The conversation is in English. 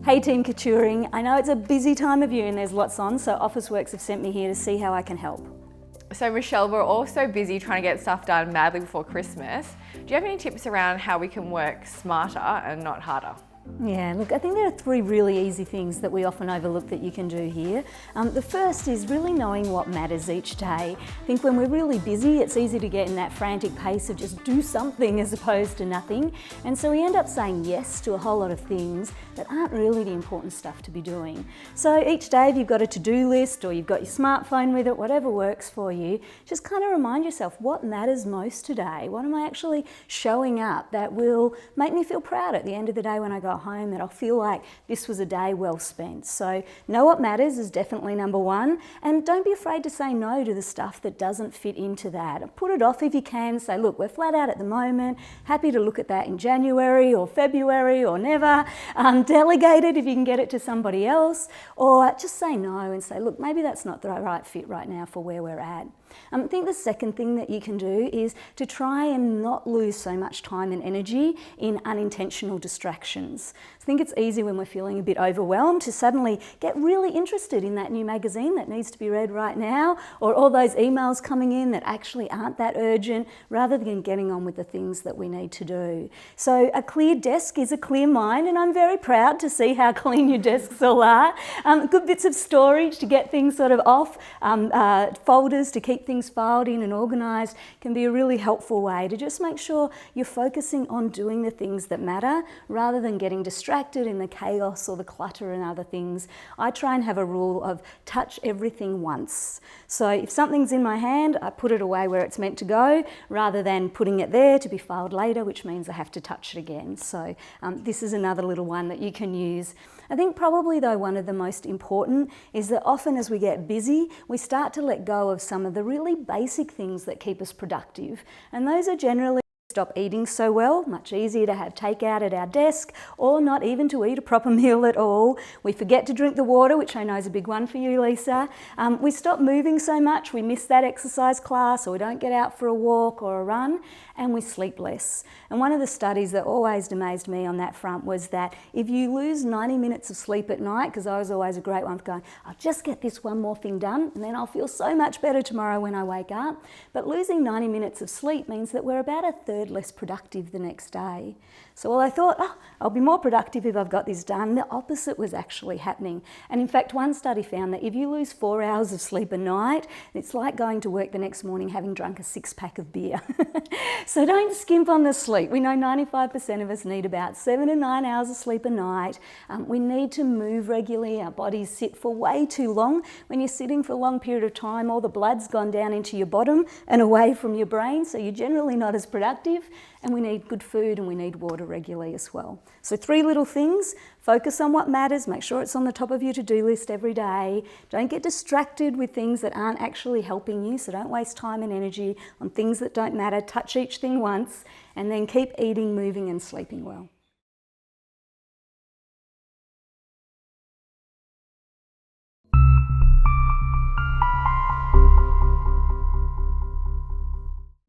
Hey Team Couturiing, I know it's a busy time of year and there's lots on, so Officeworks have sent me here to see how I can help. So Michelle, we're all so busy trying to get stuff done madly before Christmas. Do you have any tips around how we can work smarter and not harder? Yeah, look, I think there are three really easy things that we often overlook that you can do here. The first is really knowing what matters each day. I think when we're really busy, it's easy to get in that frantic pace of just do something as opposed to nothing. And so we end up saying yes to a whole lot of things that aren't really the important stuff to be doing. So each day, if you've got a to-do list or you've got your smartphone with it, whatever works for you, just kind of remind yourself what matters most today. What am I actually showing up that will make me feel proud at the end of the day when I go home, that I'll feel like this was a day well spent. So know what matters is definitely number one, and don't be afraid to say no to the stuff that doesn't fit into that. Put it off if you can. Say, look, we're flat out at the moment, happy to look at that in January or February or never. Delegate it if you can get it to somebody else, or just say no and say, look, maybe that's not the right fit right now for where we're at. I think the second thing that you can do is to try and not lose so much time and energy in unintentional distractions. I think it's easy when we're feeling a bit overwhelmed to suddenly get really interested in that new magazine that needs to be read right now, or all those emails coming in that actually aren't that urgent, rather than getting on with the things that we need to do. So a clear desk is a clear mind, and I'm very proud to see how clean your desks all are. Good bits of storage to get things sort of off, folders to keep things filed in and organised can be a really helpful way to just make sure you're focusing on doing the things that matter rather than getting distracted in the chaos or the clutter and other things. I try and have a rule of touch everything once. So if something's in my hand, I put it away where it's meant to go rather than putting it there to be filed later, which means I have to touch it again. So this is another little one that you can use. I think probably though one of the most important is that often as we get busy, we start to let go of some of the really basic things that keep us productive. And those are generally stop eating so well, much easier to have takeout at our desk, or not even to eat a proper meal at all. We forget to drink the water, which I know is a big one for you, Lisa. We stop moving so much, we miss that exercise class, or we don't get out for a walk or a run, and we sleep less. And one of the studies that always amazed me on that front was that if you lose 90 minutes of sleep at night, because I was always a great one for going, I'll just get this one more thing done, and then I'll feel so much better tomorrow when I wake up. But losing 90 minutes of sleep means that we're about a third less productive the next day. So while I thought, I'll be more productive if I've got this done, the opposite was actually happening. And in fact, one study found that if you lose 4 hours of sleep a night, it's like going to work the next morning having drunk a 6-pack of beer. So don't skimp on the sleep. We know 95% of us need about 7 to 9 hours of sleep a night. We need to move regularly. Our bodies sit for way too long. When you're sitting for a long period of time, all the blood's gone down into your bottom and away from your brain, so you're generally not as productive. And we need good food and we need water regularly as well. So 3 little things: focus on what matters, make sure it's on the top of your to-do list every day. Don't get distracted with things that aren't actually helping you, so don't waste time and energy on things that don't matter. Touch each thing once, and then keep eating, moving and sleeping well.